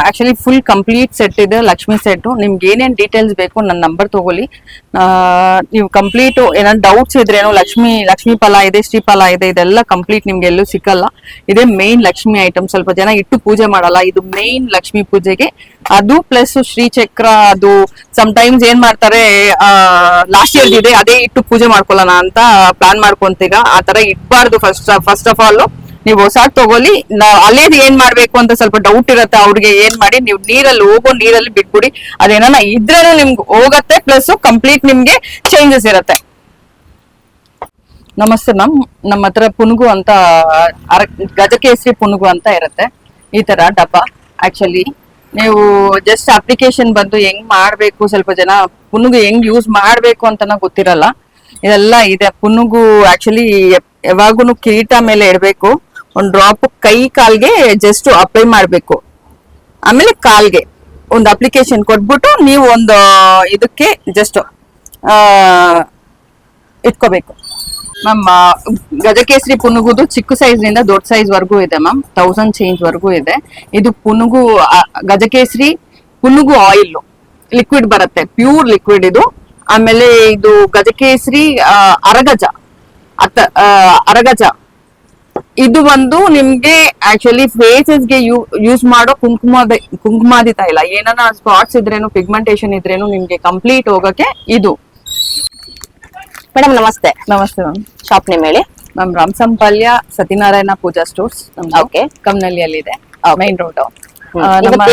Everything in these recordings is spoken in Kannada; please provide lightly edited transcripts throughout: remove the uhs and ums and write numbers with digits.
ಆಕ್ಚುಲಿ ಫುಲ್ ಕಂಪ್ಲೀಟ್ ಸೆಟ್ ಇದೆ ಲಕ್ಷ್ಮಿ ಸೆಟ್. ನಿಮ್ಗೆ ಏನೇನ್ ಡೀಟೇಲ್ಸ್ ಬೇಕು ನನ್ನ ನಂಬರ್ ತಗೊಳ್ಳಿ. ನೀವು ಕಂಪ್ಲೀಟ್ ಏನಾದ್ರು ಡೌಟ್ಸ್ ಇದ್ರೇನು, ಲಕ್ಷ್ಮಿ ಫಲ ಇದೆ, ಶ್ರೀಫಲ ಇದೆ, ಇದೆಲ್ಲ ಕಂಪ್ಲೀಟ್ ನಿಮ್ಗೆ ಎಲ್ಲೂ ಸಿಕ್ಕಲ್ಲ. ಇದೇ ಮೇನ್ ಲಕ್ಷ್ಮಿ ಐಟಮ್. ಸ್ವಲ್ಪ ಜನ ಇಟ್ಟು ಪೂಜೆ ಮಾಡಲ್ಲ, ಇದು ಮೇನ್ ಲಕ್ಷ್ಮಿ ಪೂಜೆಗೆ. ಅದು ಪ್ಲಸ್ ಶ್ರೀಚಕ್ರ, ಅದು ಟೈಮ್ಸ್ ಏನ್ ಮಾಡ್ತಾರೆ, ಲಾಸ್ಟ್ ಇಯರ್ ಇದೆ ಅದೇ ಇಟ್ಟು ಪೂಜೆ ಮಾಡ್ಕೊಳ್ಳೋಣ ಅಂತ ಪ್ಲಾನ್ ಮಾಡ್ಕೊಂತೀಗ. ಆ ತರ ಇಟ್ಬಾರ್ದು. ಫಸ್ಟ್ ಆಫ್ ಆಲ್ ನೀವು ಹೊಸಾದ್ ತಗೊಳ್ಳಿ. ಅಲ್ಲೇದ್ ಏನ್ ಮಾಡ್ಬೇಕು ಅಂತ ಸ್ವಲ್ಪ ಡೌಟ್ ಇರತ್ತೆ ಅವ್ರಿಗೆ. ಏನ್ ಮಾಡಿ, ನೀವು ನೀರಲ್ಲಿ ಬಿಟ್ಬಿಡಿ. ಅದೇನ ಇದ್ರೇನು ನಿಮ್ಗೆ ಹೋಗತ್ತೆ, ಪ್ಲಸ್ ಕಂಪ್ಲೀಟ್ ನಿಮ್ಗೆ ಚೇಂಜಸ್ ಇರತ್ತೆ. ನಮಸ್ತೆ ಮ್ಯಾಮ್, ನಮ್ಮ ಹತ್ರ ಪುನುಗು ಅಂತ ಗಜಕೇಸರಿ ಪುನುಗು ಅಂತ ಇರತ್ತೆ. ಈ ತರ ಡಬ್ಬ. ಆಕ್ಚುಲಿ ನೀವು ಜಸ್ಟ್ ಅಪ್ಲಿಕೇಶನ್ ಬಂದು ಹೆಂಗ್ ಮಾಡ್ಬೇಕು, ಸ್ವಲ್ಪ ಜನ ಪುನುಗು ಹೆಂಗ್ ಯೂಸ್ ಮಾಡ್ಬೇಕು ಅಂತನ ಗೊತ್ತಿರಲ್ಲ. ಇದೆಲ್ಲ ಇದೆ ಪುನುಗು. ಆಕ್ಚುಲಿ ಯಾವಾಗೂನು ಕಿರೀಟ ಮೇಲೆ ಇಡ್ಬೇಕು. ಒಂದ್ ಡ್ರಾಪ್ ಕೈ ಕಾಲ್ಗೆ ಜಸ್ಟ್ ಅಪ್ಲೈ ಮಾಡ್ಬೇಕು. ಆಮೇಲೆ ಕಾಲ್ಗೆ ಒಂದು ಅಪ್ಲಿಕೇಶನ್ ಕೊಟ್ಬಿಟ್ಟು ನೀವು ಒಂದು ಇದಕ್ಕೆ ಜಸ್ಟ್ ಇಟ್ಕೋಬೇಕು ಮ್ಯಾಮ್. ಗಜಕೇಸರಿ ಪುನುಗುದು ಚಿಕ್ಕ ಸೈಜ್ ನಿಂದ ದೊಡ್ಡ ಸೈಜ್ ವರ್ಗೂ ಇದೆ ಮ್ಯಾಮ್. 1000 ಚೇಂಜ್ ವರ್ಗೂ ಇದೆ. ಇದು ಪುನುಗು ಗಜಕೇಸರಿ ಪುನುಗು ಆಯಿಲ್ ಲಿಕ್ವಿಡ್ ಬರುತ್ತೆ, ಪ್ಯೂರ್ ಲಿಕ್ವಿಡ್ ಇದು. ಆಮೇಲೆ ಇದು ಗಜಕೇಸರಿ ಅರಗಜ ಇದು ಒಂದು ನಿಮ್ಗೆ ಆಕ್ಚುಲಿ ಫೇಸಸ್ಗೆ ಯೂಸ್ ಮಾಡೋ ಕುಂಕುಮಾದಿ ತೈಲ. ಏನಾನ ಸ್ಪಾಟ್ಸ್ ಇದ್ರೇನು, ಪಿಗ್ಮೆಂಟೇಶನ್ ಇದ್ರೇನು ನಿಮ್ಗೆ ಕಂಪ್ಲೀಟ್ ಹೋಗಕ್ಕೆ ಇದು. ಮೇಡಮ್ ನಮಸ್ತೆ. ನಮಸ್ತೆ ಮ್ಯಾಮ್. ಶಾಪ್ ನೇಮ್ ಹೇಳಿ ma'am. Ramasampalya Satyanarayana Pooja stores. Okay. ಕಮ್ನಳ್ಳಿಯಲ್ಲಿದೆ, ಮೈನ್ ರೋಡ್.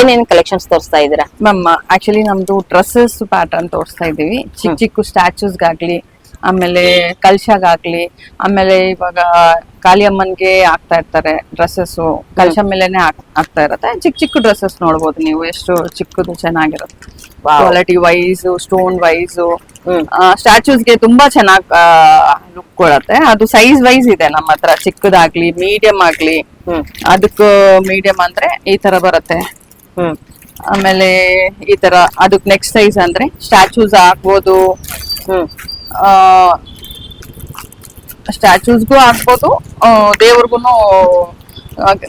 ಏನೇನ್ ಕಲೆಕ್ಷನ್ಸ್ ತೋರಿಸ್ತಾ ಇದೀರಾ ಮ್ಯಾಮ್? ಆಕ್ಚುಲಿ ನಮ್ದು ಡ್ರೆಸ್ಸಸ್ ಪ್ಯಾಟರ್ನ್ ತೋರಿಸ್ತಾ ಇದೀವಿ. ಚಿಕ್ಕ ಸ್ಟ್ಯಾಚೂಸ್ಗಾಗ್ಲಿ, ಆಮೇಲೆ ಕಲ್ಶಗಾಗ್ಲಿ, ಆಮೇಲೆ ಇವಾಗ ಕಾಳಿಯಮ್ಮನ್ಗೆ ಹಾಕ್ತಾ ಇರ್ತಾರೆ ಡ್ರೆಸ್ಸಸ್, ಕಲ್ಶ ಮೇಲೆನೆ ಆಗ್ತಾ ಇರತ್ತೆ. ಚಿಕ್ಕ ಡ್ರೆಸ್ಸಸ್ ನೋಡ್ಬೋದು ನೀವು, ಎಷ್ಟು ಚಿಕ್ಕದು ಚೆನ್ನಾಗಿರುತ್ತೆ. ಕ್ವಾಲಿಟಿ ವೈಸ್, ಸ್ಟೋನ್ ವೈಸ್, ಸ್ಟ್ಯಾಚೂಸ್ಗೆ ತುಂಬಾ ಚೆನ್ನಾಗ್ ಲುಕ್ ಕೊಡತ್ತೆ. ಅದು ಸೈಜ್ ವೈಸ್ ಇದೆ ನಮ್ಮ ಹತ್ರ. ಚಿಕ್ಕದಾಗ್ಲಿ, ಮೀಡಿಯಂ ಆಗ್ಲಿ. ಅದಕ್ಕೆ ಮೀಡಿಯಂ ಅಂದ್ರೆ ಈ ತರ ಬರುತ್ತೆ. ಆಮೇಲೆ ಈ ತರ ಅದಕ್ ನೆಕ್ಸ್ಟ್ ಸೈಜ್ ಅಂದ್ರೆ ಸ್ಟ್ಯಾಚೂಸ್ ಹಾಕ್ಬೋದು. ಸ್ಟ್ಯಾಚೂಸ್ಗೂ ಹಾಕ್ಬೋದು, ದೇವ್ರಿಗೂನು,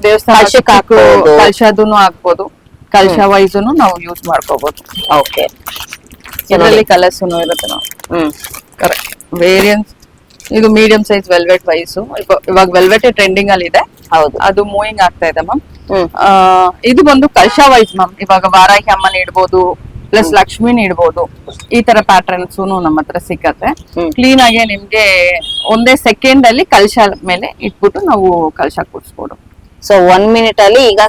ದೇವಸ್ಥಾನಕ್ಕೆ ಕಲ್ಶದೂನು ಹಾಕ್ಬೋದು. ಕಲ್ಶ ವೈಸೂನು ನಾವು ಯೂಸ್ ಮಾಡ್ಕೋಬಹುದು. ಓಕೆ. ಇದರಲ್ಲಿ ಕಲರ್ಸ್ ಇರುತ್ತೆ ನಾವು. Correct variance. ಇದು ಮೀಡಿಯಂ ಸೈಜ್ ವೆಲ್ವೆಟ್ ವೈಸು. ಇವಾಗ ವೆಲ್ವೆಟ್ ಟ್ರೆಂಡಿಂಗ್ ಅಲ್ಲಿ ಇದೆ. ಹೌದು, ಅದು ಮೂವಿಂಗ್ ಆಗ್ತಾ ಇದೆ ಮ್ಯಾಮ್. ಇದು ಬಂದು ಕಲ್ಶ ವೈಸ್ ಮ್ಯಾಮ್. ಇವಾಗ ವಾರಾಹಿ ಅಮ್ಮನ ಇಡ್ಬೋದು, ಪ್ಲಸ್ ಲಕ್ಷ್ಮಿನ ಇಡ್ಬೋದು. ಈ ತರ ಪ್ಯಾಟರ್ನ್ಸ್ ನಮ್ಮ ಹತ್ರ ಸಿಕ್ಕತ್ತೆ. ಕ್ಲೀನ್ ಆಗಿ ನಿಮ್ಗೆ ಒಂದೇ ಸೆಕೆಂಡ್ ಅಲ್ಲಿ ಕಲ್ಶ ಮೇಲೆ ಇಟ್ಬಿಟ್ಟು ನಾವು ಕಲ್ಶ ಕೂಡ್ಸ್ಬೋದು. ಸೊ 1 minute ಅಲ್ಲಿ ಈಗ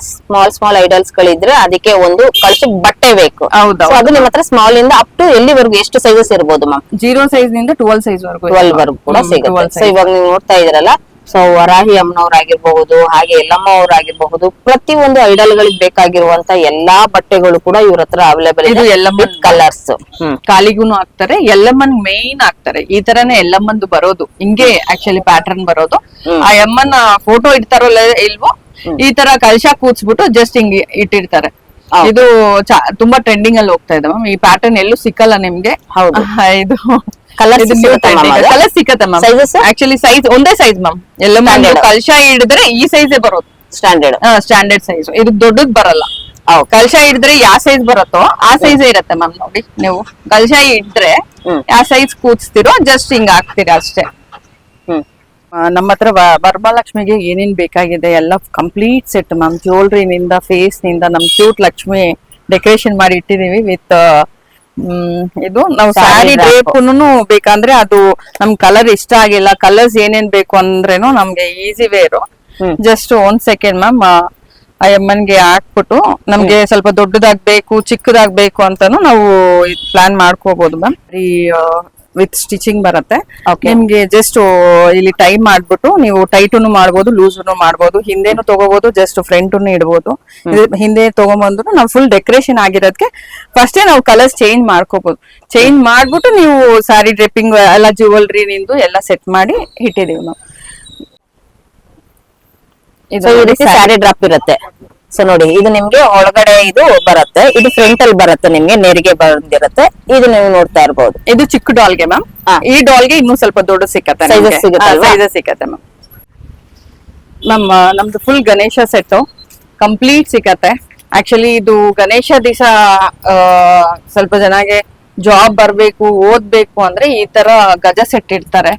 ಸ್ಮಾಲ್ ಐಡಲ್ಸ್ ಗಳಿದ್ರೆ ಅದಕ್ಕೆ ಒಂದು ಕಳಶಕ್ಕೆ ಬಟ್ಟೆ ಬೇಕು. ಹೌದು. ಅದು ನಿಮ್ಮ ಹತ್ರ ಸ್ಮಾಲ್ ಇಂದ ಅಪ್ ಟು ಎಲ್ಲಿವರೆಗೂ ಎಷ್ಟು ಸೈಜಸ್ ಇರ್ಬೋದು ಮ್ಯಾಮ್? 0 ಸೈಜ್ ನಿಂದ 12 ಸೈಜ್ ವರೆಗೂ 12 ವರೆಗೂ ಕೂಡ ಸಿಗುತ್ತೆ. ಸೊ ಇವಾಗ ನೀವು ನೋಡ್ತಾ ಇದೀರಲ್ಲ, ಸೊ ವರಾಹಿ ಅಮ್ಮನವ್ರಾಗಿರ್ಬಹುದು, ಹಾಗೆ ಎಲ್ಲಮ್ಮ ಅವ್ರಾಗಿರ್ಬಹುದು, ಪ್ರತಿ ಒಂದು ಐಡಲ್ ಗಳಿಗೆ ಬೇಕಾಗಿರುವಂತ ಎಲ್ಲಾ ಬಟ್ಟೆಗಳು ಕೂಡ ಇವ್ರ ಹತ್ರ ಅವೈಲೇಬಲ್ ಇದೆ. ಎಲ್ಲಮ್ಮನ್ ಕಲರ್ಸ್ ಕಾಲಿಗೂನು ಹಾಕ್ತಾರೆ, ಎಲ್ಲಮ್ಮನ್ ಮೇನ್ ಹಾಕ್ತಾರೆ. ಈ ತರನೇ ಎಲ್ಲಮ್ಮಂದು ಬರೋದು, ಹಿಂಗೆ ಆಕ್ಚುಲಿ ಪ್ಯಾಟರ್ನ್ ಬರೋದು. ಆ ಅಮ್ಮನ ಫೋಟೋ ಇಡ್ತಾರೋ ಇಲ್ವೋ, ಈ ತರ ಕಲ್ಶ ಕೂರ್ಸ್ಬಿಟ್ಟು ಜಸ್ಟ್ ಹಿಂಗೆ ಇಟ್ಟಿರ್ತಾರೆ. ಇದು ತುಂಬಾ ಟ್ರೆಂಡಿಂಗ್ ಅಲ್ಲಿ ಹೋಗ್ತಾ ಇದೆ ಮ್ಯಾಮ್. ಈ ಪ್ಯಾಟರ್ನ್ ಎಲ್ಲೂ ಸಿಕ್ಕಲ್ಲ ನಿಮ್ಗೆ. ಹೌದು. ಇದು ಕಲರ್ ಸಿಕ್ಕತ್ತೆ ಮ್ಯಾಮ್. ಆಕ್ಚುಲಿ ಸೈಜ್ ಒಂದೇ ಸೈಜ್ ಮ್ಯಾಮ್. ಎಲ್ಲ ಕಲ್ಶ ಹಿಡಿದ್ರೆ ಈ ಸೈಜೇ ಬರೋದು, ಸ್ಟ್ಯಾಂಡರ್ಡ್ ಸೈಜ್. ಇದು ದೊಡ್ಡದ್ ಬರಲ್ಲ. ಕಲ್ಶ ಹಿಡಿದ್ರೆ ಯಾವ ಸೈಜ್ ಬರುತ್ತೋ ಆ ಸೈಜ್ ಇರತ್ತೆ ಮ್ಯಾಮ್. ನೋಡಿ, ನೀವು ಕಲ್ಶ ಇದ್ರೆ ಯಾವ ಸೈಜ್ ಕೂರ್ಸ್ತಿರೋ ಜಸ್ಟ್ ಹಿಂಗ್ ಹಾಕ್ತೀರಾ ಅಷ್ಟೇ. ನಮ್ಮ ಹತ್ರ ವರಮಹಾಲಕ್ಷ್ಮಿಗೆ ಏನೇನ್ ಬೇಕಾಗಿದೆ ಎಲ್ಲ ಕಂಪ್ಲೀಟ್ ಸೆಟ್ ಮ್ಯಾಮ್. ಜ್ಯುವೆಲ್ರಿನಿಂದ, ಫೇಸ್ ನಿಂದ ನಮ್ ಕ್ಯೂಟ್ ಲಕ್ಷ್ಮಿ ಡೆಕೋರೇಷನ್ ಮಾಡಿ ಇಟ್ಟಿದೀವಿ. ವಿತ್ ಇದು ನಾವು ಸ್ಯಾರಿ ಡ್ರೇಪುನು ಬೇಕಂದ್ರೆ ಅದು ನಮ್ ಕಲರ್ ಇಷ್ಟ ಆಗಿಲ್ಲ, ಕಲರ್ಸ್ ಏನೇನ್ ಬೇಕು ಅಂದ್ರೇನು ನಮ್ಗೆ easy wear. Just 1 second ma'am. ಆ ಅಮ್ಮನ್ಗೆ ಹಾಕ್ಬಿಟ್ಟು ನಮ್ಗೆ ಸ್ವಲ್ಪ ದೊಡ್ಡದಾಗ್ಬೇಕು, ಚಿಕ್ಕದಾಗ್ಬೇಕು ಅಂತಾನು ನಾವು ಪ್ಲಾನ್ ಮಾಡ್ಕೋಬಹುದು ಮ್ಯಾಮ್. ವಿತ್ ಸ್ಟಿಚಿಂಗ್ ಬರುತ್ತೆ ನಿಮ್ಗೆ. ಜಸ್ಟ್ ಇಲ್ಲಿ ಟೈ ಮಾಡ್ಬಿಟ್ಟು ನೀವು ಟೈಟುನು ಮಾಡ್ಬೋದು, ಲೂಸ್ನು ಮಾಡ್ಬೋದು, ಹಿಂದೆನು ತಗೋಬಹುದು, ಜಸ್ಟ್ ಫ್ರಂಟ್ನು ಇಡ್ಬೋದು. ಹಿಂದೆ ತಗೊಂಡ್ಬಂದ್ರು ನಾವು ಫುಲ್ ಡೆಕೋರೇಷನ್ ಆಗಿರೋದಕ್ಕೆ ಫಸ್ಟೇ ನಾವು ಕಲರ್ಸ್ ಚೇಂಜ್ ಮಾಡ್ಕೋಬಹುದು. ಚೇಂಜ್ ಮಾಡ್ಬಿಟ್ಟು ನೀವು ಸ್ಯಾರಿ ಡ್ರಿಪ್ಪಿಂಗ್ ಎಲ್ಲ ಜ್ಯುವೆಲ್ರಿ ನಿಂದು ಎಲ್ಲ ಸೆಟ್ ಮಾಡಿ ಇಟ್ಟಿದೀವಿ ನಾವು. ಇದು ಸ್ಯಾರಿ ಡ್ರಾಪ್ ಇರುತ್ತೆ. ಸೊ ನೋಡಿ, ಇದು ನಿಮ್ಗೆ ಒಳಗಡೆ ಇದು ಬರುತ್ತೆ, ಇದು ಫ್ರಂಟ್ ಅಲ್ಲಿ ಬರುತ್ತೆ, ನಿಮ್ಗೆ ನೆರಿಗೆ ಬಂದಿರುತ್ತೆ. ಇದು ನೀವು ನೋಡ್ತಾ ಇರ್ಬೋದು. ಇದು ಚಿಕ್ಕ ಡಾಲ್ಗೆ ಮ್ಯಾಮ್. ಈ ಡಾಲ್ಗೆ ಇನ್ನೂ ಸ್ವಲ್ಪ ದೊಡ್ಡ ಸಿಕ್ಕತ್ತೆ, ಸೈಜಸ್ ಸಿಕ್ಕತ್ತೆ ಮ್ಯಾಮ್. ನಮ್ದು ಫುಲ್ ಗಣೇಶ ಸೆಟ್ ಕಂಪ್ಲೀಟ್ ಸಿಕ್ಕತ್ತೆ. ಆಕ್ಚುಲಿ ಇದು ಗಣೇಶ ದಿವಸ ಸ್ವಲ್ಪ ಜನಗೆ ಜಾಬ್ ಬರ್ಬೇಕು ಓದ್ಬೇಕು ಅಂದ್ರೆ ಈ ತರ ಗಜ ಸೆಟ್ ಇಡ್ತಾರೆ.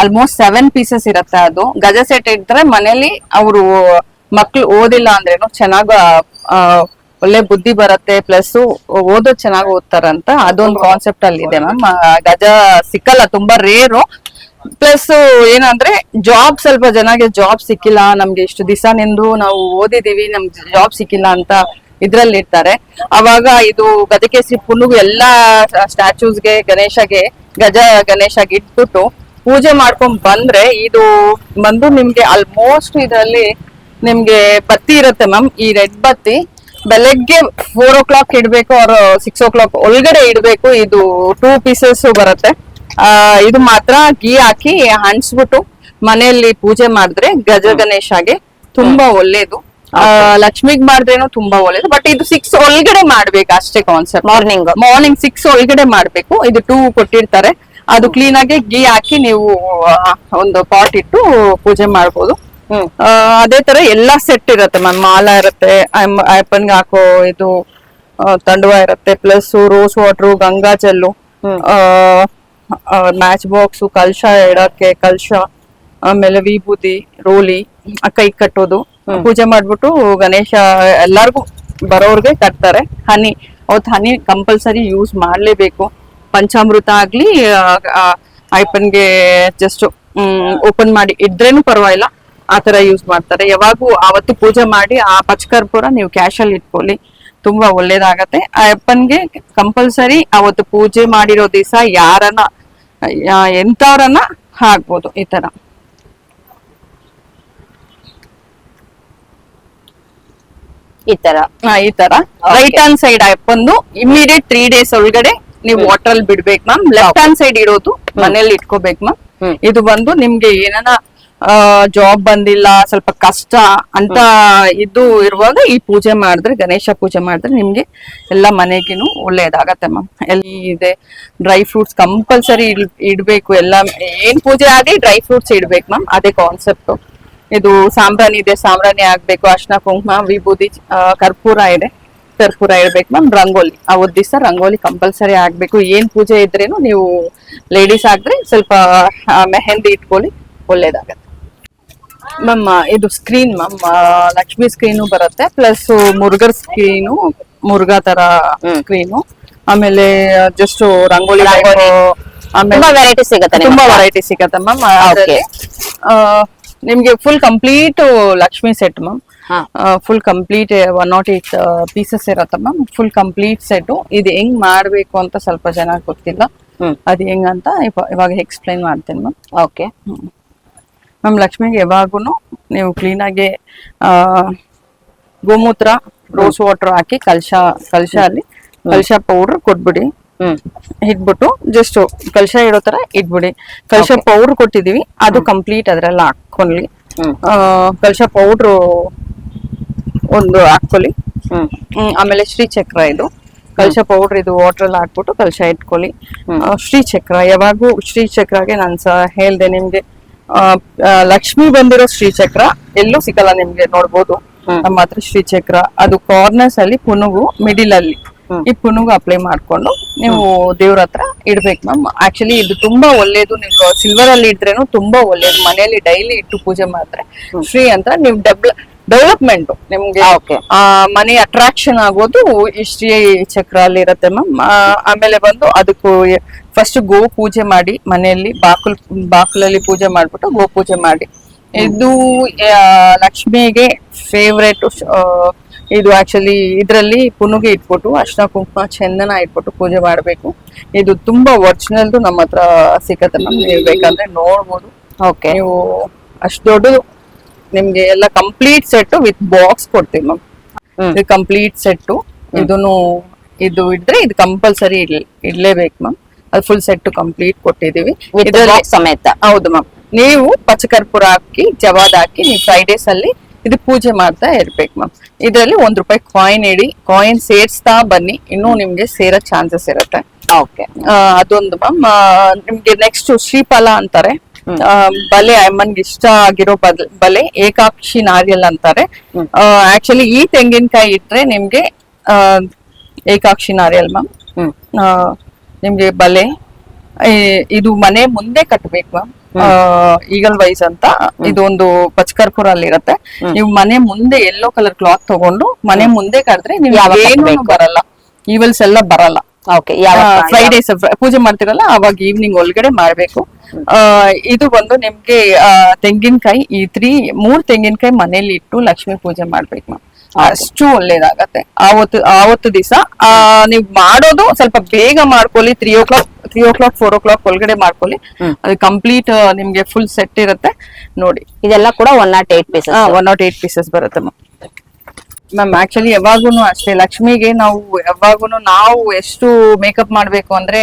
ಆಲ್ಮೋಸ್ಟ್ 7 ಪೀಸಸ್ ಇರತ್ತೆ. ಅದು ಗಜ ಸೆಟ್ ಇಡ್ತಾರೆ ಮನೇಲಿ. ಅವರು ಮಕ್ಳು ಓದಿಲ್ಲ ಅಂದ್ರೇನು ಚೆನ್ನಾಗ ಒಳ್ಳೆ ಬುದ್ಧಿ ಬರತ್ತೆ, ಪ್ಲಸ್ ಓದೋದ್ ಚೆನ್ನಾಗಿ ಓದ್ತಾರಂತ ಅದೊಂದು ಕಾನ್ಸೆಪ್ಟ್ ಅಲ್ಲಿ ಇದೆ ಮ್ಯಾಮ್. ಗಜ ಸಿಕ್ಕಲ್ಲ, ತುಂಬಾ ರೇರು. ಪ್ಲಸ್ ಏನಂದ್ರೆ ಜಾಬ್, ಸ್ವಲ್ಪ ಜನಗೆ ಜಾಬ್ ಸಿಕ್ಕಿಲ್ಲ, ನಮ್ಗೆ ಇಷ್ಟು ದಿವಸ ನಿಂದು ನಾವು ಓದಿದೀವಿ, ನಮ್ಗೆ ಜಾಬ್ ಸಿಕ್ಕಿಲ್ಲ ಅಂತ ಇದ್ರಲ್ಲಿ ಇರ್ತಾರೆ. ಅವಾಗ ಇದು ಗಜಕೇಸರಿ ಪುನುಗು ಎಲ್ಲಾ ಸ್ಟ್ಯಾಚೂಸ್ಗೆ ಗಣೇಶಗೆ ಗಜ ಗಣೇಶಗೆ ಇಟ್ಬಿಟ್ಟು ಪೂಜೆ ಮಾಡ್ಕೊಂಡ್ ಬಂದ್ರೆ ಇದು ಬಂದು ನಿಮ್ಗೆ ಆಲ್ಮೋಸ್ಟ್ ಇದರಲ್ಲಿ ನಿಮ್ಗೆ ಬತ್ತಿ ಇರುತ್ತೆ ಮ್ಯಾಮ್. ಈ ರೆಡ್ ಬತ್ತಿ ಬೆಳಗ್ಗೆ 4 o'clock ಇಡ್ಬೇಕು, ಅವ್ರ 6 o'clock ಒಳಗಡೆ ಇಡ್ಬೇಕು. ಇದು 2 pieces ಬರುತ್ತೆ. ಇದು ಮಾತ್ರ ಗೀ ಹಾಕಿ ಹಂಚ್ಬಿಟ್ಟು ಮನೆಯಲ್ಲಿ ಪೂಜೆ ಮಾಡಿದ್ರೆ ಗಜ ಗಣೇಶಗೆ ತುಂಬಾ ಒಳ್ಳೇದು. ಲಕ್ಷ್ಮಿಗ್ ಮಾಡಿದ್ರೇನು ತುಂಬಾ ಒಳ್ಳೇದು. ಬಟ್ ಇದು 6 ಒಳಗಡೆ ಮಾಡ್ಬೇಕು ಅಷ್ಟೇ ಕಾನ್ಸೆಪ್ಟ್. ಮಾರ್ನಿಂಗ್ 6 ಒಳಗಡೆ ಮಾಡ್ಬೇಕು. ಇದು 2 ಕೊಟ್ಟಿರ್ತಾರೆ. ಅದು ಕ್ಲೀನ್ ಆಗಿ ಗೀ ಹಾಕಿ ನೀವು ಒಂದು ಪಾಟ್ ಇಟ್ಟು ಪೂಜೆ ಮಾಡ್ಬೋದು. ಅದೇ ತರ ಎಲ್ಲಾ ಸೆಟ್ ಇರತ್ತೆ ಮ್ಯಾಮ್. ಮಾಲ ಇರತ್ತೆ, ಅಯ್ಯಪ್ಪನ್ಗೆ ಹಾಕೋ ಇದು ತಂಡುವ ಇರತ್ತೆ, ಪ್ಲಸ್ ರೋಸ್ ವಾಟರ್, ಗಂಗಾ ಜಲ್ಲು, ಮ್ಯಾಚ್ ಬಾಕ್ಸ್, ಕಲ್ಶ ಇಡಕ್ಕೆ ಕಲ್ಶ, ಆಮೇಲೆ ವಿಭೂತಿ, ರೋಲಿ, ಕೈ ಕಟ್ಟೋದು. ಪೂಜೆ ಮಾಡ್ಬಿಟ್ಟು ಗಣೇಶ ಎಲ್ಲಾರ್ಗು ಬರೋರ್ಗೆ ಕಟ್ತಾರೆ. ಹನಿ, ಅವತ್ತು ಹನಿ ಕಂಪಲ್ಸರಿ ಯೂಸ್ ಮಾಡ್ಲೇಬೇಕು. ಪಂಚಾಮೃತ ಆಗ್ಲಿ ಅಯ್ಯಪ್ಪನ್ಗೆ ಜಸ್ಟ್ ಓಪನ್ ಮಾಡಿ ಇದ್ರೇನು ಪರವಾಗಿಲ್ಲ, ಆತರ ಯೂಸ್ ಮಾಡ್ತಾರೆ. ಯಾವಾಗೂ ಅವತ್ತು ಪೂಜೆ ಮಾಡಿ ಆ ಪಚ್ಕರ್ಪೂರ ನೀವು ಕ್ಯಾಶ್ ಅಲ್ಲಿ ಇಟ್ಕೊಳ್ಳಿ, ತುಂಬಾ ಒಳ್ಳೇದಾಗತ್ತೆ. ಅಯ್ಯಪ್ಪನ್ಗೆ ಕಂಪಲ್ಸರಿ ಅವತ್ತು ಪೂಜೆ ಮಾಡಿರೋ ದಿವಸ ಯಾರನ್ನ ಎಂತವ್ರನ್ನ ಹಾಕ್ಬೋದು. ಈ ತರ ಈ ತರ ರೈಟ್ ಹ್ಯಾಂಡ್ ಸೈಡ್ ಅಯ್ಯಪ್ಪಂದು ಇಮಿಡಿಯೇಟ್ 3 days ಒಳಗಡೆ ನೀವು ವಾಟರ್ ಅಲ್ಲಿ ಬಿಡ್ಬೇಕು ಮ್ಯಾಮ್. ಲೆಫ್ಟ್ ಹ್ಯಾಂಡ್ ಸೈಡ್ ಇರೋದು ಮನೇಲಿ ಇಟ್ಕೋಬೇಕು ಮ್ಯಾಮ್. ಇದು ಬಂದು ನಿಮ್ಗೆ ಏನಾನ ಜಾಬ್ ಬಂದಿಲ್ಲ, ಸ್ವಲ್ಪ ಕಷ್ಟ ಅಂತ ಇದು ಇರುವಾಗ ಈ ಪೂಜೆ ಮಾಡಿದ್ರೆ, ಗಣೇಶ ಪೂಜೆ ಮಾಡಿದ್ರೆ ನಿಮ್ಗೆ ಎಲ್ಲ ಮನೆಗಿನು ಒಳ್ಳೇದಾಗತ್ತೆ ಮ್ಯಾಮ್. ಎಲ್ಲಿ ಇದೆ ಡ್ರೈ ಫ್ರೂಟ್ಸ್ ಕಂಪಲ್ಸರಿ ಇಡ್ಬೇಕು. ಎಲ್ಲ ಏನ್ ಪೂಜೆ ಆಗಿ ಡ್ರೈ ಫ್ರೂಟ್ಸ್ ಇಡ್ಬೇಕು ಮ್ಯಾಮ್. ಅದೇ ಕಾನ್ಸೆಪ್ಟ್. ಇದು ಸಾಂಬ್ರಾಣಿ ಇದೆ, ಸಾಂಬ್ರಾಣಿ ಆಗ್ಬೇಕು. ಅರ್ಶಿನ ಕುಂಕುಮ, ವಿಭೂತಿ, ಕರ್ಪೂರ ಇದೆ, ಕರ್ಪೂರ ಇಡ್ಬೇಕು ಮ್ಯಾಮ್. ರಂಗೋಲಿ, ಅವತ್ ದಿವಸ ರಂಗೋಲಿ ಕಂಪಲ್ಸರಿ ಆಗ್ಬೇಕು. ಏನ್ ಪೂಜೆ ಇದ್ರೇನು ನೀವು ಲೇಡೀಸ್ ಆಗಿದ್ರೆ ಸ್ವಲ್ಪ ಮೆಹಂದಿ ಇಟ್ಕೊಳ್ಳಿ, ಒಳ್ಳೇದಾಗತ್ತೆ ಮ್ಯಾಮ್. ಇದು ಸ್ಕ್ರೀನ್ ಮ್ಯಾಮ್, ಲಕ್ಷ್ಮಿ ಸ್ಕ್ರೀನು ಬರುತ್ತೆ, ಪ್ಲಸ್ ಮುರುಗರ್ ಸ್ಕ್ರೀನು, ಮುರುಘಾ ತರ ಸ್ಕ್ರೀನು, ಆಮೇಲೆ ಜಸ್ಟ್ ರಂಗೋಲಿ, ಆಮೇಲೆ ತುಂಬಾ ವೆರೈಟಿ ಸಿಗತ್ತೆ ಮ್ಯಾಮ್. ನಿಮ್ಗೆ full complete Lakshmi set ma'am. Full complete 108 pieces ಇರತ್ತ ಮ್ಯಾಮ್. Full complete set. ಇದು ಹೆಂಗ್ ಮಾಡ್ಬೇಕು ಅಂತ ಸ್ವಲ್ಪ ಜನ ಗೊತ್ತಿಲ್ಲ. ಅದು ಹೆಂಗಂತ ಇವಾಗ ಎಕ್ಸ್ಪ್ಲೈನ್ ಮಾಡ್ತೇನೆ ಮ್ಯಾಮ್. Okay ma'am. ಲಕ್ಷ್ಮಿಗೆ ಯಾವಾಗೂನು ನೀವು ಕ್ಲೀನ್ ಆಗಿ ಗೋಮೂತ್ರ, ರೋಸ್ ವಾಟರ್ ಹಾಕಿ ಕಲ್ಶ ಅಲ್ಲಿ ಕಲ್ಶ ಪೌಡರ್ ಕೊಟ್ಬಿಡಿ. ಇಟ್ಬಿಟ್ಟು ಜಸ್ಟ್ ಕಲ್ಶ ಇಡೋ ತರ ಇಟ್ಬಿಡಿ. ಕಲ್ಶ ಪೌಡರ್ ಕೊಟ್ಟಿದೀವಿ, ಅದು ಕಂಪ್ಲೀಟ್ ಅದ್ರೆಲ್ಲ ಹಾಕೊಳ್ಳಿ. ಕಲ್ಶ ಪೌಡ್ರು ಒಂದು ಹಾಕೊಳ್ಳಿ. ಆಮೇಲೆ ಶ್ರೀಚಕ್ರ, ಇದು ಕಲ್ಶ ಪೌಡರ್, ಇದು ವಾಟರ್ ಅಲ್ಲಿ ಹಾಕ್ಬಿಟ್ಟು ಕಲ್ಶ ಇಟ್ಕೊಳ್ಳಿ. ಶ್ರೀಚಕ್ರ, ಯಾವಾಗೂ ಶ್ರೀಚಕ್ರಗೆ ನಾನು ಹೇಳ್ದೆ ನಿಮ್ಗೆ, ಲಕ್ಷ್ಮಿ ಬಂದಿರೋ ಶ್ರೀಚಕ್ರ ಎಲ್ಲೂ ಸಿಗಲ್ಲ ನಿಮ್ಗೆ, ನೋಡ್ಬೋದು ನಮ್ಮ ಹತ್ರ ಶ್ರೀಚಕ್ರ. ಅದು ಕಾರ್ನರ್ಸ್ ಅಲ್ಲಿ ಪುನುಗು, ಮಿಡಿಲ್ ಅಲ್ಲಿ ಈ ಪುನುಗು ಅಪ್ಲೈ ಮಾಡ್ಕೊಂಡು ನೀವು ದೇವ್ರ ಹತ್ರ ಇಡ್ಬೇಕು ಮ್ಯಾಮ್. ಆಕ್ಚುಲಿ ಇದು ತುಂಬಾ ಒಳ್ಳೇದು. ನೀವು ಸಿಲ್ವರ್ ಅಲ್ಲಿ ಇದ್ರೇನು ತುಂಬಾ ಒಳ್ಳೇದು. ಮನೆಯಲ್ಲಿ ಡೈಲಿ ಇಟ್ಟು ಪೂಜೆ ಮಾಡಿದ್ರೆ ಶ್ರೀ ಅಂತ ನೀವು ಡೆವಲಪ್ಮೆಂಟ್ ನಿಮ್ಗೆ ಮನಿ ಅಟ್ರಾಕ್ಷನ್ ಆಗೋದು ಈ ಶ್ರೀ ಚಕ್ರ ಅಲ್ಲಿ ಇರತ್ತೆ ಮ್ಯಾಮ್. ಆಮೇಲೆ ಬಂದು ಅದಕ್ಕೂ ಫಸ್ಟ್ ಗೋ ಪೂಜೆ ಮಾಡಿ ಮನೆಯಲ್ಲಿ ಬಾಕಲಲ್ಲಿ ಪೂಜೆ ಮಾಡ್ಬಿಟ್ಟು ಗೋ ಪೂಜೆ ಮಾಡಿ. ಇದು ಲಕ್ಷ್ಮಿಗೆ ಫೇವ್ರೇಟ್. ಇದು ಆಕ್ಚುಲಿ ಇದ್ರಲ್ಲಿ ಪುನುಗೆ ಇಟ್ಬಿಟ್ಟು ಅರ್ಶಿನ ಕುಂಕುಮ ಚಂದನ ಇಟ್ಬಿಟ್ಟು ಪೂಜೆ ಮಾಡ್ಬೇಕು. ಇದು ತುಂಬಾ ಒರಿಜಿನಲ್ ನಮ್ಮ ಹತ್ರ ಸಿಗತ್ತೆ ಮ್ಯಾಮ್. ನೀವು ಬೇಕಂದ್ರೆ ನೋಡ್ಬೋದು. ಓಕೆ, ನೀವು ಅಷ್ಟು ದೊಡ್ಡದು ನಿಮ್ಗೆ ಎಲ್ಲ ಕಂಪ್ಲೀಟ್ ಸೆಟ್ ವಿತ್ ಬಾಕ್ಸ್ ಕೊಡ್ತೀವಿ ಮ್ಯಾಮ್. ಇದು ಕಂಪ್ಲೀಟ್ ಸೆಟ್. ಇದನ್ನು ಇದು ಇದ್ರೆ ಇದು ಕಂಪಲ್ಸರಿ ಇಡ್ಲೇಬೇಕು ಮ್ಯಾಮ್. ಅದು ಫುಲ್ ಸೆಟ್ ಕಂಪ್ಲೀಟ್ ಕೊಟ್ಟಿದೀವಿ ಸಮೇತ. ಹೌದು ಮ್ಯಾಮ್. ನೀವು ಪಚ್ಚಕರ್ಪೂರ ಹಾಕಿ ಜವಾದ್ ಹಾಕಿ ನೀವು ಫ್ರೈಡೇಸ್ ಅಲ್ಲಿ ಇದು ಪೂಜೆ ಮಾಡ್ತಾ ಇರ್ಬೇಕು ಮ್ಯಾಮ್. ಇದರಲ್ಲಿ ₹1 ಕಾಯಿನ್ ಇಡಿ, ಕಾಯಿನ್ ಸೇರ್ಸ್ತಾ ಬನ್ನಿ, ಇನ್ನೂ ನಿಮ್ಗೆ ಸೇರೋ ಚಾನ್ಸಸ್ ಇರುತ್ತೆ. ಓಕೆ, ಅದೊಂದು ಮ್ಯಾಮ್. ನಿಮ್ಗೆ ನೆಕ್ಸ್ಟ್ ಶ್ರೀಫಲ ಅಂತಾರೆ. ಬಲೆ ಅಮ್ಮನ್ಗೆ ಇಷ್ಟ ಆಗಿರೋ ಬಲೆ ಏಕಾಕ್ಷಿ ನಾರಿಯಲ್ ಅಂತಾರೆ. ಆಕ್ಚುಲಿ ಈ ತೆಂಗಿನಕಾಯಿ ಇಟ್ರೆ ನಿಮ್ಗೆ ಏಕಾಕ್ಷಿ ನಾರಿಯಲ್ ಮ್ಯಾಮ್. ನಿಮ್ಗೆ ಬಲೆ ಇದು ಮನೆ ಮುಂದೆ ಕಟ್ಬೇಕು ಮ್ಯಾಮ್. ಈಗಲ್ ವೈಸ್ ಅಂತ ಇದೊಂದು ಪಚ್ಕರ್ಪುರ ಅಲ್ಲಿ ಇರತ್ತೆ. ನೀವು ಮನೆ ಮುಂದೆ ಯೆಲ್ಲೋ ಕಲರ್ ಕ್ಲಾತ್ ತಗೊಂಡು ಮನೆ ಮುಂದೆ ಕಟ್ಟಿದ್ರೆ ನೀವು ಏನು ಬರಲ್ಲ, ಈವಲ್ಸ್ ಎಲ್ಲ ಬರಲ್ಲ. ಫ್ರೈಡೇಸ್ ಪೂಜೆ ಮಾಡ್ತಿರಲ್ಲ ಅವಾಗ ಈವ್ನಿಂಗ್ ಒಳಗಡೆ ಮಾಡ್ಬೇಕು. ಇದು ಬಂದು ನಿಮ್ಗೆ ತೆಂಗಿನಕಾಯಿ ಈ 3 ತೆಂಗಿನಕಾಯಿ ಮನೇಲಿ ಇಟ್ಟು ಲಕ್ಷ್ಮಿ ಪೂಜೆ ಮಾಡ್ಬೇಕು ಮ್ಯಾಮ್. ಅಷ್ಟು ಒಳ್ಳೇದಾಗತ್ತೆ. ಆವತ್ತು ದಿವಸ ನೀವ್ ಮಾಡೋದು ಸ್ವಲ್ಪ ಬೇಗ ಮಾಡ್ಕೊಳ್ಳಿ. 3 o'clock 4 o'clock ಒಳಗಡೆ ಮಾಡ್ಕೊಳ್ಳಿ. ಅದು ಕಂಪ್ಲೀಟ್ ನಿಮ್ಗೆ ಫುಲ್ ಸೆಟ್ ಇರುತ್ತೆ ನೋಡಿ. ಇದೆಲ್ಲ ಕೂಡ 108 ಪೀಸಸ್ ಬರುತ್ತೆ ಮ್ಯಾಮ್. ಆಕ್ಚುಲಿ ಯಾವಾಗೂನು ಅಷ್ಟೇ ಲಕ್ಷ್ಮಿಗೆ ನಾವು ಎಷ್ಟು ಮೇಕಪ್ ಮಾಡ್ಬೇಕು ಅಂದ್ರೆ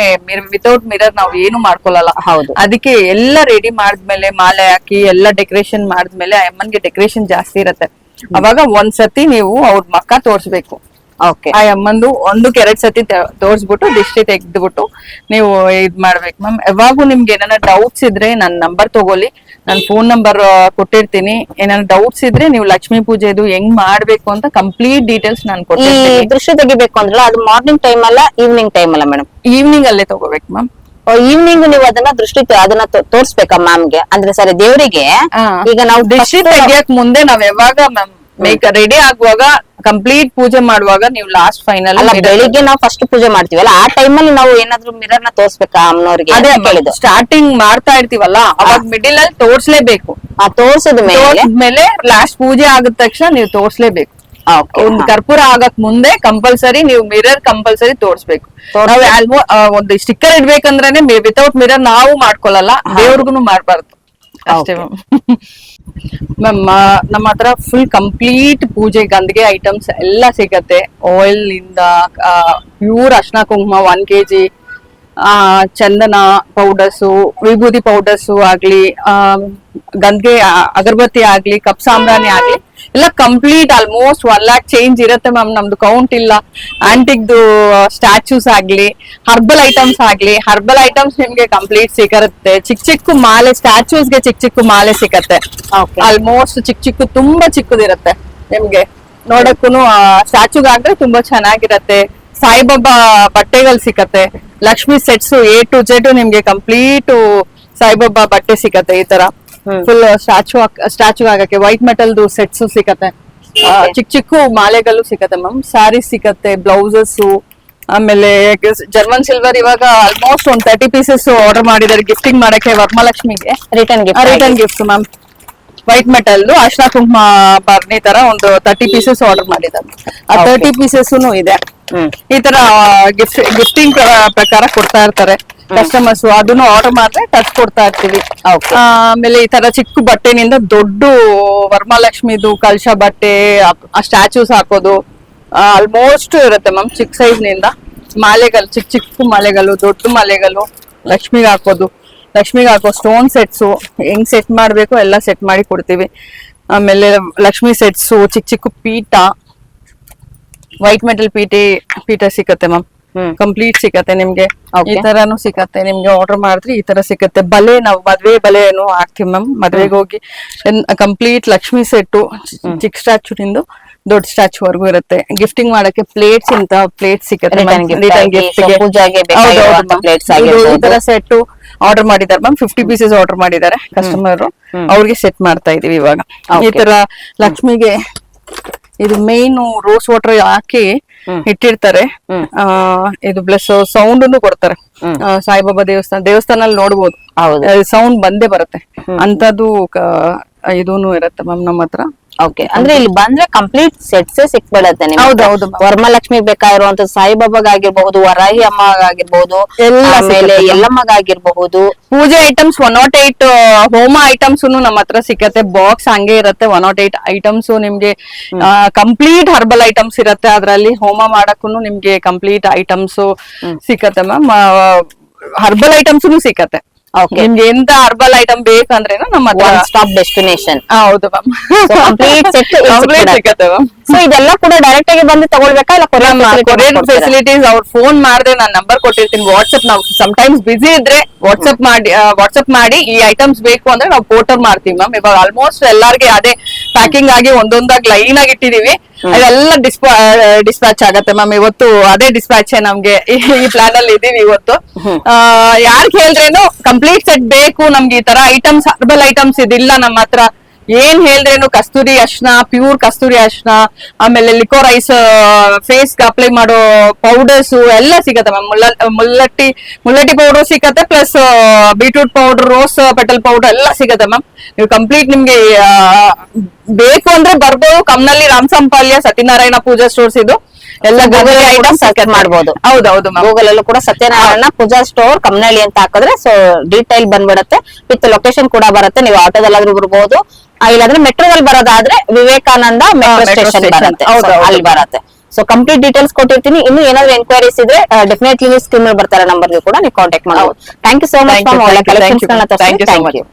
ವಿತೌಟ್ ಮಿರರ್ ನಾವು ಏನು ಮಾಡ್ಕೊಳ್ಳಲ್ಲ. ಹೌದು. ಅದಕ್ಕೆ ಎಲ್ಲ ರೆಡಿ ಮಾಡಿದ್ಮೇಲೆ ಮಾಲೆ ಹಾಕಿ ಎಲ್ಲ ಡೆಕೋರೇಷನ್ ಮಾಡಿದ್ಮೇಲೆ ಅಮ್ಮನ್ಗೆ ಡೆಕೋರೇಷನ್ ಜಾಸ್ತಿ ಇರತ್ತೆ. ಅವಾಗ ಒಂದ್ಸತಿ ನೀವು ಅವ್ರ ಮಕ್ಕ ತೋರ್ಸ್ಬೇಕು. ಆ ಅಮ್ಮಂದು 1-2 ಸತಿ ತೋರ್ಸ್ಬಿಟ್ಟು ದಿಷ್ಟಿ ತೆಗ್ದ್ಬಿಟ್ಟು ನೀವು ಇದ್ ಮಾಡ್ಬೇಕು ಮ್ಯಾಮ್. ಯಾವಾಗೂ ನಿಮ್ಗೆ ಏನಾರ ಡೌಟ್ಸ್ ಇದ್ರೆ ನನ್ನ ನಂಬರ್ ತಗೊಳ್ಳಿ, ನಾನು ಫೋನ್ ನಂಬರ್ ಕೊಟ್ಟಿರ್ತೀನಿ. ಏನಾರ ಡೌಟ್ಸ್ ಇದ್ರೆ ನೀವು ಲಕ್ಷ್ಮೀ ಪೂಜೆದು ಹೆಂಗ್ ಮಾಡ್ಬೇಕು ಅಂತ ಕಂಪ್ಲೀಟ್ ಡೀಟೇಲ್ಸ್ ನಾನು ಕೊಟ್ಟಿರ್ತೀನಿ. ದೃಷ್ಟಿ ತೆಗಿಬೇಕು ಅಂದ್ರೆ ಅದು ಮಾರ್ನಿಂಗ್ ಟೈಮ್ ಅಲ್ಲ ಈವ್ನಿಂಗ್ ಟೈಮ್ ಅಲ್ಲ ಮೇಡಮ್? ಈವ್ನಿಂಗ್ ಅಲ್ಲೇ ತಗೋಬೇಕು ಮ್ಯಾಮ್. ಈವ್ನಿಂಗ್ ನೀವು ಅದನ್ನ ತೋರ್ಸ್ಬೇಕಾ ಮ್ಯಾಮ್ಗೆ? ಅಂದ್ರೆ ಸರಿ ದೇವರಿಗೆ ಈಗ ನಾವು ದೃಷ್ಟಿ ತೆಗಿಯಕ್ ಮುಂದೆ ನಾವ್ ಯಾವಾಗ ಮ್ಯಾಮ್ ರೆಡಿ ಆಗುವಾಗ ಕಂಪ್ಲೀಟ್ ಪೂಜೆ ಮಾಡುವಾಗ ನೀವು ಲಾಸ್ಟ್ ಫೈನಲ್ ಬೆಳಿಗ್ಗೆ ನಾವು ಫಸ್ಟ್ ಪೂಜೆ ಮಾಡ್ತೀವಲ್ಲ ಆ ಟೈಮ್ ಅಲ್ಲಿ ನಾವು ಏನಾದ್ರು ಮಿರರ್ ನ ತೋರ್ಸ್ಬೇಕಾ ಅಮ್ಮನವ್ರಿಗೆ? ಅದೇ ಸ್ಟಾರ್ಟಿಂಗ್ ಮಾಡ್ತಾ ಇರ್ತೀವಲ್ಲ ಅವಾಗ ಮಿಡಿಲ್ ಅಲ್ಲಿ ತೋರ್ಸ್ಲೇಬೇಕು. ತೋರ್ಸಿದ ಮೇಲೆ ಲಾಸ್ಟ್ ಪೂಜೆ ಆಗಿದ ತಕ್ಷಣ ನೀವು ತೋರ್ಸ್ಲೇಬೇಕು. ಒಂದು ಕರ್ಪೂರ ಆಗಕ್ ಮುಂದೆ ಕಂಪಲ್ಸರಿ ನೀವು ಮಿರರ್ ಕಂಪಲ್ಸರಿ ತೋರ್ಸ್ಬೇಕು. ನಾವು ಒಂದು ಸ್ಟಿಕ್ಕರ್ ಇಡ್ಬೇಕಂದ್ರೆ ವಿತೌಟ್ ಮಿರರ್ ನಾವು ಮಾಡ್ಕೊಳಲ್ಲ, ದೇವ್ರಿಗೂ ಮಾಡ್ಬಾರ್ದು ಅಷ್ಟೇ ಮ್ಯಾಮ್. ನಮ್ಮ ಹತ್ರ ಫುಲ್ ಕಂಪ್ಲೀಟ್ ಪೂಜೆ ಗಂಧಿಗೆ ಐಟಮ್ಸ್ ಎಲ್ಲ ಸಿಗತ್ತೆ. ಆಯಿಲ್ ಇಂದ ಪ್ಯೂರ್ ಅರ್ಶಿನ ಕುಂಕುಮ 1 kg, ಚಂದನ ಪೌಡರ್ಸು, ವಿಭೂತಿ ಪೌಡರ್ಸು ಆಗ್ಲಿ, ಗಂಧಿಗೆ ಅಗರಬತ್ತಿ ಆಗ್ಲಿ, ಕಪ್ ಸಾಂಬ್ರಾಣಿ ಆಗ್ಲಿ ಎಲ್ಲ ಕಂಪ್ಲೀಟ್ ಆಲ್ಮೋಸ್ಟ್ 1 lakh ಚೇಂಜ್ ಇರುತ್ತೆ ಮ್ಯಾಮ್. ನಮ್ದು ಕೌಂಟ್ ಇಲ್ಲ. ಆಂಟಿಕ್ದು ಸ್ಟ್ಯಾಚ್ಯೂಸ್ ಆಗ್ಲಿ, ಹರ್ಬಲ್ ಐಟಮ್ಸ್ ನಿಮ್ಗೆ ಕಂಪ್ಲೀಟ್ ಸಿಗರುತ್ತೆ. ಚಿಕ್ಕ ಮಾಲೆ ಸ್ಟ್ಯಾಚ್ಯೂಸ್ಗೆ ಚಿಕ್ಕ ಮಾಲೆ ಸಿಗತ್ತೆ. ಆಲ್ಮೋಸ್ಟ್ ಚಿಕ್ಕ ತುಂಬಾ ಚಿಕ್ಕದಿರುತ್ತೆ ನಿಮ್ಗೆ ನೋಡಕ್ಕೂನು. ಸ್ಟ್ಯಾಚ್ಯೂಗಾದ್ರೆ ತುಂಬಾ ಚೆನ್ನಾಗಿರತ್ತೆ. ಸಾಯಿಬಾಬಾ ಬಟ್ಟೆಗಳು ಸಿಗತ್ತೆ. Lakshmi sets A to Z ನಿಮ್ಗೆ ಕಂಪ್ಲೀಟ್ ಸಾಯಿಬಾಬಾ ಬಟ್ಟೆ ಸಿಗತ್ತೆ. ಈ ತರ ಫುಲ್ ಸ್ಟ್ಯಾಚು ಆಗಕ್ಕೆ ವೈಟ್ ಮೆಟಲ್ದು ಸೆಟ್ಸ್ ಸಿಗತ್ತೆ. ಚಿಕ್ಕ ಮಾಲೆಗಳು ಸಿಗತ್ತೆ ಮ್ಯಾಮ್. ಸ್ಯಾರೀಸ್ ಸಿಗತ್ತೆ, ಬ್ಲೌಸಸ್, ಆಮೇಲೆ ಜರ್ಮನ್ ಸಿಲ್ವರ್ ಇವಾಗ ಆಲ್ಮೋಸ್ಟ್ 30 ಪೀಸಸ್ ಆರ್ಡರ್ ಮಾಡಿದ್ದಾರೆ ಗಿಫ್ಟಿಂಗ್ ಮಾಡಕ್ಕೆ ವರಮಹಾಲಕ್ಷ್ಮಿಗೆ. Return gift ma'am. White metal ಅರ್ಶಿನ ಕುಂಕುಮ ಬರ್ನಿ ತರ 30 ಪೀಸಸ್ ಆರ್ಡರ್ ಮಾಡಿದ್ದಾರೆ. 30 ಪೀಸಸ್ ಇದೆ. ಈ ತರ ಗಿಫ್ಟಿಂಗ್ ಪ್ರಕಾರ ಕೊಡ್ತಾ ಇರ್ತಾರೆ ಕಸ್ಟಮರ್ಸ್. ಅದನ್ನು ಆರ್ಡರ್ ಮಾಡಿದ್ರೆ ಟಚ್ ಕೊಡ್ತಾ ಇರ್ತೀವಿ. ಆಮೇಲೆ ಈ ತರ ಚಿಕ್ಕ ಬಟ್ಟೆನಿಂದ ದೊಡ್ಡ ವರಮಹಾಲಕ್ಷ್ಮಿದು ಕಲಶ ಬಟ್ಟೆ, ಸ್ಟ್ಯಾಚ್ಯೂಸ್ ಹಾಕೋದು ಆಲ್ಮೋಸ್ಟ್ ಇರುತ್ತೆ ಮ್ಯಾಮ್. ಚಿಕ್ಕ ಸೈಜ್ ನಿಂದ ಮಾಲೆಗಳು, ಚಿಕ್ಕ ಮಾಲೆಗಳು, ದೊಡ್ಡ ಮಾಲೆಗಳು ಲಕ್ಷ್ಮಿಗೆ ಹಾಕೋ ಸ್ಟೋನ್ ಸೆಟ್ಸು ಹೆಂಗ್ ಸೆಟ್ ಮಾಡ್ಬೇಕು ಎಲ್ಲ ಸೆಟ್ ಮಾಡಿ ಕೊಡ್ತೀವಿ. ಆಮೇಲೆ ಲಕ್ಷ್ಮಿ ಸೆಟ್ಸು, ಚಿಕ್ಕ ಪೀಠ, ವೈಟ್ ಮೆಟಲ್ ಪೀಠ ಸಿಕ್ಕತ್ತೆ ಮ್ಯಾಮ್. ಕಂಪ್ಲೀಟ್ ಸಿಕ್ಕತ್ತೆ ನಿಮ್ಗೆ. ಈ ತರಾನು ಸಿಕ್ಕತ್ತೆ ನಿಮ್ಗೆ. ಆರ್ಡರ್ ಮಾಡಿದ್ರೆ ಈ ತರ ಸಿಕ್ಕತ್ತೆ. ಬಲೆ ನಾವು ಮದ್ವೆ ಬಲೆನು ಹಾಕ್ತಿವಿ ಮ್ಯಾಮ್. ಮದ್ವೆಗೆ ಹೋಗಿ ಕಂಪ್ಲೀಟ್ ಲಕ್ಷ್ಮಿ ಸೆಟ್ಟು ಚಿಕ್ಕ ಸ್ಟ್ಯಾಚು ನಿಂದು ದೊಡ್ಡ ಸ್ಟ್ಯಾಚು ವರ್ಗು ಇರುತ್ತೆ. ಗಿಫ್ಟಿಂಗ್ ಮಾಡಕ್ಕೆ ಪ್ಲೇಟ್ಸ್ ಇಂತ ಪ್ಲೇಟ್ ಸಿಕ್ಕತ್ತೆ. ಈ ತರ ಸೆಟ್ ಆರ್ಡರ್ ಮಾಡಿದಾರೆ ಮ್ಯಾಮ್. 50 ಪೀಸಸ್ ಆರ್ಡರ್ ಮಾಡಿದ್ದಾರೆ ಕಸ್ಟಮರ್. ಅವ್ರಿಗೆ ಸೆಟ್ ಮಾಡ್ತಾ ಇದೀವಿ ಇವಾಗ. ಈ ತರ ಲಕ್ಷ್ಮಿಗೆ ಇದು ಮೇನ್ ರೋಸ್ ವಾಟರ್ ಹಾಕಿ ಇಟ್ಟಿರ್ತಾರೆ. ಇದು ಪ್ಲಸ್ ಸೌಂಡ್ ಕೊಡ್ತಾರೆ. ಸಾಯಿಬಾಬಾ ದೇವಸ್ಥಾನ ನೋಡ್ಬೋದು, ಸೌಂಡ್ ಬಂದೇ ಬರುತ್ತೆ ಅಂತದ್ದು. ಇದೂನು ಇರುತ್ತೆ ಮ್ಯಾಮ್ ನಮ್ಮ ಹತ್ರ. ಓಕೆ, ಅಂದ್ರೆ ಇಲ್ಲಿ ಬಂದ್ರೆ ಕಂಪ್ಲೀಟ್ ಸೆಟ್ಸ್ ಸಿಕ್ಬಿಡತ್ತೆ. ಹೌದೌದು. ವರಮಹಾಲಕ್ಷ್ಮಿ ಬೇಕಾಗಿರುವಂತ ಸಾಯಿಬಾಬಾಗಿರ್ಬಹುದು, ವರಾಹಿ ಅಮ್ಮಗಾಗಿರ್ಬಹುದು, ಎಲ್ಲಮ್ಮಗಾಗಿರ್ಬಹುದು, ಪೂಜೆ ಐಟಮ್ಸ್ 108 ಹೋಮ ಐಟಮ್ಸ್ ನಮ್ಮ ಹತ್ರ ಸಿಕ್ಕತ್ತೆ. ಬಾಕ್ಸ್ ಹಂಗೆ ಇರುತ್ತೆ. 108 ಐಟಮ್ಸ್ ನಿಮ್ಗೆ ಕಂಪ್ಲೀಟ್ ಹರ್ಬಲ್ ಐಟಮ್ಸ್ ಇರುತ್ತೆ. ಅದ್ರಲ್ಲಿ ಹೋಮ ಮಾಡಕ್ಕೂ ನಿಮ್ಗೆ ಕಂಪ್ಲೀಟ್ ಐಟಮ್ಸ್ ಸಿಕ್ಕತ್ತೆ ಮ್ಯಾಮ್. ಹರ್ಬಲ್ ಐಟಮ್ಸ್ ಸಿಕ್ಕತ್ತೆ. Okay. ನಿಮ್ಗೆ ಎಂತ ಹರ್ಬಲ್ ಐಟಮ್ ಬೇಕಂದ್ರೇನು ನಮ್ಮ ಹತ್ರ ಒನ್ ಸ್ಟಾಪ್ ಡೆಸ್ಟಿನೇಷನ್. ಹೌದು ಮ್ಯಾಮ್. ಕಂಪ್ಲೀಟ್ ಸೆಟ್ ಸಿಗತ್ತೆ ಮ್ಯಾಮ್. ಸೊ ಇದೆಲ್ಲ ಕೂಡ ಡೈರೆಕ್ಟ್ ಆಗಿ ಬಂದು ತಗೊಳ್ಬೇಕಾ ಇಲ್ಲ ಕೊರಿಯರ್ ಫೆಸಿಲಿಟೀಸ್ ಅವ್ರ ಫೋನ್ ಮಾಡಿದ್ರೆ ನಾನು ನಂಬರ್ ಕೊಟ್ಟಿರ್ತೀನಿ. ವಾಟ್ಸ್ಆಪ್ ನಾವು ಟೈಮ್ಸ್ ಬಿಸಿ ಇದ್ರೆ ವಾಟ್ಸ್ಆಪ್ ಮಾಡಿ ಈ ಐಟಮ್ಸ್ ಬೇಕು ಅಂದ್ರೆ ನಾವು ಪೋರ್ಟರ್ ಮಾಡ್ತೀವಿ ಮ್ಯಾಮ್. ಇವಾಗ ಆಲ್ಮೋಸ್ಟ್ ಎಲ್ಲಾರ್ಗೆ ಅದೇ ಪ್ಯಾಕಿಂಗ್ ಆಗಿ ಒಂದೊಂದಾಗಿ ಲೈನ್ ಆಗಿ ಇಟ್ಟಿದೀವಿ. ಅದೆಲ್ಲ ಡಿಸ್ಪ್ಯಾಚ್ ಆಗತ್ತೆ ಮ್ಯಾಮ್. ಇವತ್ತು ಅದೇ ಡಿಸ್ಪ್ಯಾಚ್ ನಮ್ಗೆ ಈ ಪ್ಲಾನ್ ಅಲ್ಲಿ ಇದೀವಿ ಇವತ್ತು. ಯಾರ್ಗ್ ಹೇಳ್ರೇನು ಕಂಪ್ಲೀಟ್ ಸೆಟ್ ಬೇಕು ನಮ್ಗೆ ಈ ತರ ಐಟಮ್ಸ್, ಹರ್ಬಲ್ ಐಟಮ್ಸ್ ಇದಿಲ್ಲ ನಮ್ಮ ಹತ್ರ. ಏನ್ ಹೇಳ್ರೇನು ಕಸ್ತೂರಿ ಅರ್ಶನ, ಪ್ಯೂರ್ ಕಸ್ತೂರಿ ಅರ್ಶನ, ಆಮೇಲೆ ಲಿಕೋರೈಸ್ ಫೇಸ್ ಅಪ್ಲೈ ಮಾಡೋ ಪೌಡರ್ಸ್ ಎಲ್ಲ ಸಿಗತ್ತೆ ಮ್ಯಾಮ್. ಮುಲ್ಲಟ್ಟಿ ಪೌಡರ್ ಸಿಗತ್ತೆ, plus beetroot powder, rose petal powder ಎಲ್ಲ ಸಿಗತ್ತೆ ಮ್ಯಾಮ್. ನೀವು ಕಂಪ್ಲೀಟ್ ನಿಮ್ಗೆ ಬೇಕು ಅಂದ್ರೆ ಬರ್ಬೋದು. ಕಮ್ನಲ್ಲಿ ರಾಮಸಂಪಾಲ್ಯ ಸತ್ಯನಾರಾಯಣ ಪೂಜಾ ಸ್ಟೋರ್ಸ್ ಇದು ಎಲ್ಲ ಗೂಗಲ್ ಸರ್ಚ್ ಮಾಡಬಹುದು. ಹೌದೌದು ಗೂಗಲ್ ಅಲ್ಲೂ ಕೂಡ ಸತ್ಯನಾರಾಯಣ ಪೂಜಾ ಸ್ಟೋರ್ ಕಮ್ನಳ್ಳಿ ಅಂತ ಹಾಕಿದ್ರೆ ಸೊ ಡೀಟೈಲ್ ಬಂದ್ಬಿಡತ್ತೆ. ವಿತ್ ಲೊಕೇಶನ್ ಕೂಡ ಬರುತ್ತೆ. ನೀವು ಆಟೋದಲ್ಲಾದ್ರೂ ಬರ್ಬೋದು, ಇಲ್ಲಾಂದ್ರೆ ಮೆಟ್ರೋದಲ್ಲಿ ಬರೋದಾದ್ರೆ ವಿವೇಕಾನಂದ ಮೆಟ್ರೋ ಸ್ಟೇಷನ್ ಬರುತ್ತೆ, ಅಲ್ಲಿ ಬರುತ್ತೆ. ಸೊ ಕಂಪ್ಲೀಟ್ ಡೀಟೇಲ್ಸ್ ಕೊಟ್ಟಿರ್ತೀನಿ. ಇನ್ನು ಏನಾದ್ರು ಎನ್ಕ್ವೈರೀಸ್ ಇದ್ರೆ ಡೆಫಿನೆಟ್ಲಿ ಸ್ಕ್ರೀನ್ ಮೇಲೆ ಬರ್ತಾರೆ ನಂಬರ್ಗೆ ಕೂಡ ನೀವು ಕಾಂಟ್ಯಾಕ್ಟ್ ಮಾಡಬಹುದು. Thank you so much. ಒಳ್ಳೆ ಕಲೆಕ್ಷನ್ಸ್ ಗಳನ್ನ ತೋರಿಸಿ ಥ್ಯಾಂಕ್ ಯು.